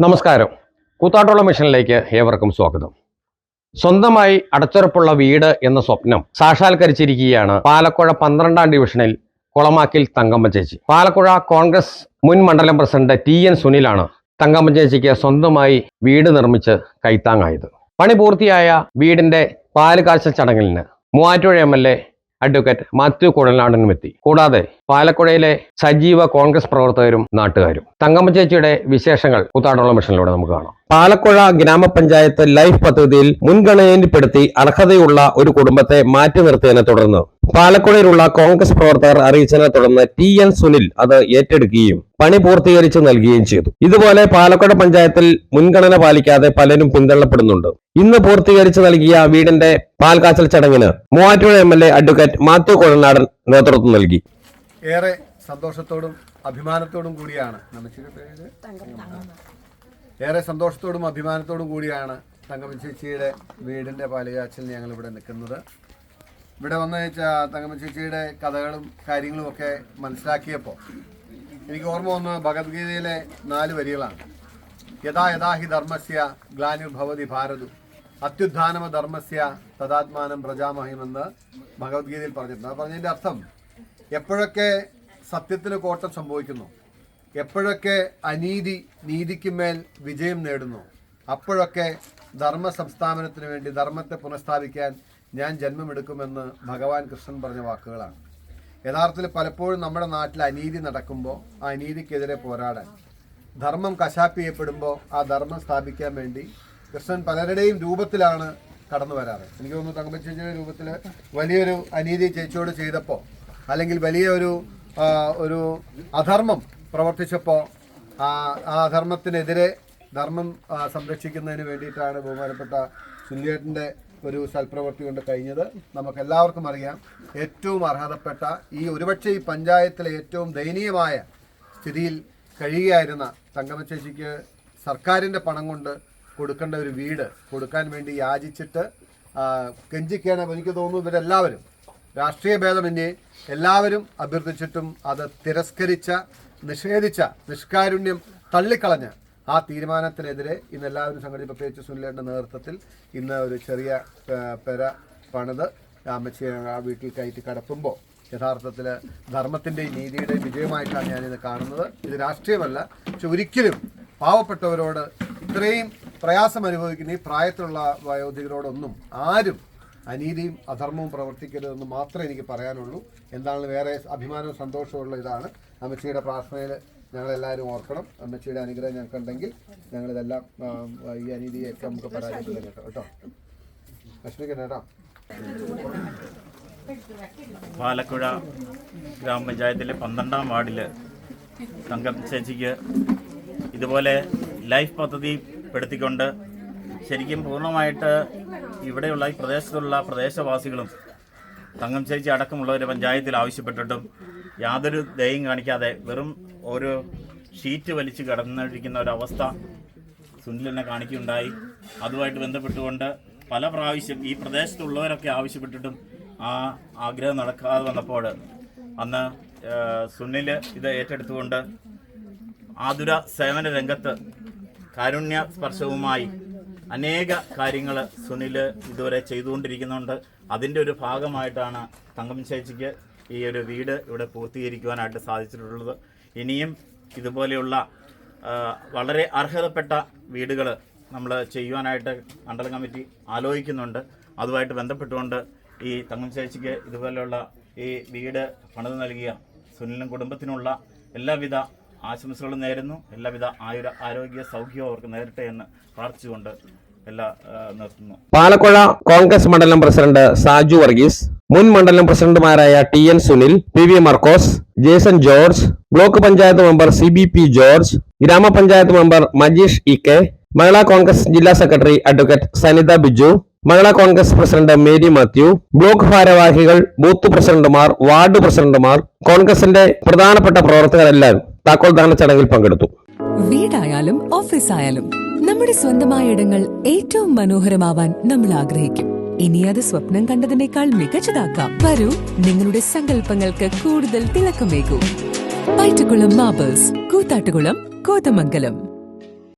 നമസ്കാരം. കൂത്താട്ടോളം മിഷനിലേക്ക് ഏവർക്കും സ്വാഗതം. സ്വന്തമായി അടച്ചുറപ്പുള്ള വീട് എന്ന സ്വപ്നം സാക്ഷാത്കരിച്ചിരിക്കുകയാണ് പാലക്കുഴ 12ാം ഡിവിഷനിൽ കുളമാക്കിൽ തങ്കമ്മ ചേച്ചി. പാലക്കുഴ കോൺഗ്രസ് മുൻ മണ്ഡലം പ്രസിഡന്റ് TN സുനിലാണ് തങ്കമ്മ ചേച്ചിക്ക് സ്വന്തമായി വീട് നിർമ്മിച്ച് കൈത്താങ്ങായത്. പണി പൂർത്തിയായ വീടിന്റെ പാലുകാഴ്ച ചടങ്ങിന് മൂവാറ്റുപുഴ MLA അഡ്വക്കേറ്റ് മാത്യു കുഴൽനാടനും എത്തി. കൂടാതെ പാലക്കുഴയിലെ സജീവ കോൺഗ്രസ് പ്രവർത്തകരും നാട്ടുകാരും. തങ്കമ്മ ചേച്ചിയുടെ വിശേഷങ്ങൾ കൂത്താട്ടോളം മിഷനിലൂടെ നമുക്ക് കാണാം. പാലക്കുഴ ഗ്രാമപഞ്ചായത്ത് ലൈഫ് പദ്ധതിയിൽ മുൻഗണനയിൽപ്പെടുത്തി അർഹതയുള്ള ഒരു കുടുംബത്തെ മാറ്റി നിർത്തിയതിനെ തുടർന്ന് പാലക്കുഴയിലുള്ള കോൺഗ്രസ് പ്രവർത്തകർ അറിയിച്ചതിനെ തുടർന്ന് TN സുനിൽ അത് ഏറ്റെടുക്കുകയും പണി പൂർത്തീകരിച്ച് നൽകുകയും ചെയ്തു. ഇതുപോലെ പാലക്കുഴ പഞ്ചായത്തിൽ മുൻഗണന പാലിക്കാതെ പലരും പിന്തള്ളപ്പെടുന്നുണ്ട്. ഇന്ന് പൂർത്തീകരിച്ച് നൽകിയ വീടിന്റെ പാൽകാച്ചൽ ചടങ്ങിന് മൂവാറ്റുപുഴ MLA അഡ്വക്കേറ്റ് മാത്യു കുഴൽനാടൻ നേതൃത്വം നൽകി. ഏറെ സന്തോഷത്തോടും അഭിമാനത്തോടും കൂടിയാണ് തങ്കമ്മ ചേച്ചിയുടെ വീടിന്റെ പാലുകാച്ചലിന് ഞങ്ങൾ ഇവിടെ നിൽക്കുന്നത്. ഇവിടെ വന്നു വെച്ചാൽ തങ്കമ്മ ചേച്ചിയുടെ കഥകളും കാര്യങ്ങളും ഒക്കെ മനസ്സിലാക്കിയപ്പോൾ എനിക്ക് ഓർമ്മ വന്ന ഭഗവത്ഗീതയിലെ 4 വരികളാണ്. യഥാ യഥാ ഹി ധർമ്മസ്യ ഗ്ലാനിർഭവതി ഭാരതു അത്യുത്ഥാനമ ധർമ്മസ്യ തദാത്മാനം പ്രജാമഹിമെന്ന് ഭഗവത്ഗീതയിൽ പറഞ്ഞിട്ടുണ്ട്. അത് പറഞ്ഞതിൻ്റെ അർത്ഥം, എപ്പോഴൊക്കെ സത്യത്തിന് കോട്ടം സംഭവിക്കുന്നു, എപ്പോഴൊക്കെ അനീതി നീതിക്കുമേൽ വിജയം നേടുന്നു, അപ്പോഴൊക്കെ ധർമ്മ സംസ്ഥാപനത്തിന് വേണ്ടി ധർമ്മത്തെ പുനഃസ്ഥാപിക്കാൻ ഞാൻ ജന്മമെടുക്കുമെന്ന് ഭഗവാൻ കൃഷ്ണൻ പറഞ്ഞ വാക്കുകളാണ്. യഥാർത്ഥത്തിൽ പലപ്പോഴും നമ്മുടെ നാട്ടിൽ അനീതി നടക്കുമ്പോൾ ആ അനീതിക്കെതിരെ പോരാടാൻ, ധർമ്മം കശാപ്പ് ചെയ്യപ്പെടുമ്പോൾ ആ ധർമ്മം സ്ഥാപിക്കാൻ വേണ്ടി കൃഷ്ണൻ പലരുടെയും രൂപത്തിലാണ് കടന്നു വരാറ്. എനിക്ക് തോന്നുന്നു തങ്കമ്മ ചേച്ചിയുടെ രൂപത്തിൽ വലിയൊരു അനീതി ചേച്ചിയോട് ചെയ്തപ്പോൾ, അല്ലെങ്കിൽ വലിയ ഒരു അധർമ്മം പ്രവർത്തിച്ചപ്പോൾ ആ അധർമ്മത്തിനെതിരെ ധർമ്മം സംരക്ഷിക്കുന്നതിന് വേണ്ടിയിട്ടാണ് ബഹുമാനപ്പെട്ട സുനിലേട്ടൻ്റെ ഒരു സൽപ്രവൃത്തി കൊണ്ട് കഴിഞ്ഞത്. നമുക്കെല്ലാവർക്കും അറിയാം, ഏറ്റവും അർഹതപ്പെട്ട ഒരുപക്ഷെ ഈ പഞ്ചായത്തിലെ ഏറ്റവും ദയനീയമായ സ്ഥിതിയിൽ കഴിയുകയായിരുന്ന തങ്കമ്മ ചേച്ചിക്ക് സർക്കാരിൻ്റെ പണം കൊണ്ട് കൊടുക്കേണ്ട ഒരു വീട് കൊടുക്കാൻ വേണ്ടി യാചിച്ചിട്ട് കെഞ്ചിക്കാണ്. എനിക്ക് തോന്നുന്നു ഇവരെല്ലാവരും രാഷ്ട്രീയ ഭേദമന്യേ എല്ലാവരും അഭ്യർത്ഥിച്ചിട്ടും അത് തിരസ്കരിച്ച, നിഷേധിച്ച, നിഷ്കാരുണ്യം തള്ളിക്കളഞ്ഞ ആ തീരുമാനത്തിനെതിരെ ഇന്ന് എല്ലാവരും സംഘടിച്ച്, പ്രത്യേകിച്ച് സുനിലേട്ടൻ്റെ നേതൃത്വത്തിൽ ഇന്ന് ഒരു ചെറിയ പെര പണിത് അമ്മച്ചിയെ ആ വീട്ടിൽ കയറ്റി കടത്തുമ്പോൾ യഥാർത്ഥത്തിൽ ധർമ്മത്തിൻ്റെയും നീതിയുടെയും വിജയമായിട്ടാണ് ഞാനിത് കാണുന്നത്. ഇത് രാഷ്ട്രീയമല്ല, പക്ഷെ ഒരിക്കലും പാവപ്പെട്ടവരോട് ഇത്രയും പ്രയാസം അനുഭവിക്കുന്ന ഈ പ്രായത്തിലുള്ള വയോധികരോടൊന്നും ആരും അനീതിയും അധർമ്മവും പ്രവർത്തിക്കരുതെന്ന് മാത്രമേ എനിക്ക് പറയാനുള്ളൂ. എന്താണെങ്കിലും വേറെ അഭിമാനവും സന്തോഷമുള്ള ഇതാണ്. അമ്മച്ചിയുടെ പ്രാർത്ഥനയിൽ ഞങ്ങളെല്ലാവരും ഓർക്കണം. അമ്മച്ചിയുടെ അനുഗ്രഹം ഞങ്ങൾക്കുണ്ടെങ്കിൽ ഞങ്ങളിതെല്ലാം ഈ അനീതിയൊക്കെ നമുക്ക് പരാജയപ്പെടും കേട്ടോ. ലക്ഷ്മിക്കട്ടോ. പാലക്കുഴ ഗ്രാമപഞ്ചായത്തിലെ 12ാം വാർഡിൽ തങ്കമ്മ ചേച്ചിക്ക് ഇതുപോലെ ലൈഫ് പദ്ധതി പെടുത്തിക്കൊണ്ട് ശരിക്കും പൂർണ്ണമായിട്ട് ഇവിടെയുള്ള ഈ പ്രദേശത്തുള്ള പ്രദേശവാസികളും തങ്കമ്മ ചേച്ചി അടക്കമുള്ളവർ പഞ്ചായത്തിൽ ആവശ്യപ്പെട്ടിട്ടും യാതൊരു ദയയും കാണിക്കാതെ വെറും ഒരു ഷീറ്റ് വലിച്ച് കിടന്നിരിക്കുന്ന ഒരവസ്ഥ സുനിലിനെ കാണിക്കുകയുണ്ടായി. അതുമായിട്ട് ബന്ധപ്പെട്ടുകൊണ്ട് പല പ്രാവശ്യം ഈ പ്രദേശത്തുള്ളവരൊക്കെ ആവശ്യപ്പെട്ടിട്ടും ആ ആഗ്രഹം നടക്കാതെ വന്നപ്പോൾ അന്ന് സുനിൽ ഇത് ഏറ്റെടുത്തുകൊണ്ട് ആതുര സേവന രംഗത്ത് കാരുണ്യ സ്പർശവുമായി അനേക കാര്യങ്ങൾ സുനിൽ ഇതുവരെ ചെയ്തുകൊണ്ടിരിക്കുന്നുണ്ട്. അതിൻ്റെ ഒരു ഭാഗമായിട്ടാണ് തങ്കമ്മ ചേച്ചിക്ക് ഈ ഒരു വീട് ഇവിടെ പൂർത്തീകരിക്കുവാനായിട്ട് സാധിച്ചിട്ടുള്ളത്. ഇനിയും ഇതുപോലെയുള്ള വളരെ അർഹതപ്പെട്ട വീടുകൾ നമ്മൾ ചെയ്യുവാനായിട്ട് മണ്ഡലം കമ്മിറ്റി ആലോചിക്കുന്നുണ്ട്. അതുമായിട്ട് ബന്ധപ്പെട്ടുകൊണ്ട് ഈ തങ്കമ്മ ചേച്ചിക്ക് ഇതുപോലെയുള്ള ഈ വീട് പണിത് നൽകിയ സുനിലിനും കുടുംബത്തിനുള്ള എല്ലാവിധ ആശംസകളും നേരുന്നു. എല്ലാവിധ ആരോഗ്യ സൗഖ്യവും അവർക്ക് നേരിട്ടെ എന്ന് പ്രാർത്ഥിച്ചുകൊണ്ട് നിർത്തുന്നു. പാലക്കുഴ കോൺഗ്രസ് മണ്ഡലം പ്രസിഡന്റ് സാജു വർഗീസ്, മുൻ മണ്ഡലം പ്രസിഡന്റുമാരായ TN Sunil, PV Markose, Jason George, block panchayat member CBP George, grama panchayat member Majeesh EK, Mahila Congress ജില്ലാ secretary advocate Sanitha Biju, Mahila Congress president Mary Mathew, block ഭാരവാഹികൾ, ബൂത്ത് പ്രസിഡന്റുമാർ, വാർഡ് പ്രസിഡന്റുമാർ, കോൺഗ്രസിന്റെ പ്രധാനപ്പെട്ട പ്രവർത്തകരെല്ലാം താക്കോൽദാന ചടങ്ങിൽ പങ്കെടുത്തു. വീടായാലും ഓഫീസായാലും നമ്മുടെ സ്വന്തമായ ഇടങ്ങൾ ഏറ്റവും മനോഹരമാവാൻ നമ്മൾ ആഗ്രഹിക്കും. ഇനി അത് സ്വപ്നം കണ്ടതിനേക്കാൾ മികച്ചതാക്കാം. വരൂ, നിങ്ങളുടെ സങ്കല്പങ്ങൾക്ക് കൂടുതൽ തിളക്കമേകൂ. പൈറ്റുകുളം മാർബിൾസ്, കൂത്താട്ടുകുളം, കോതമംഗലം.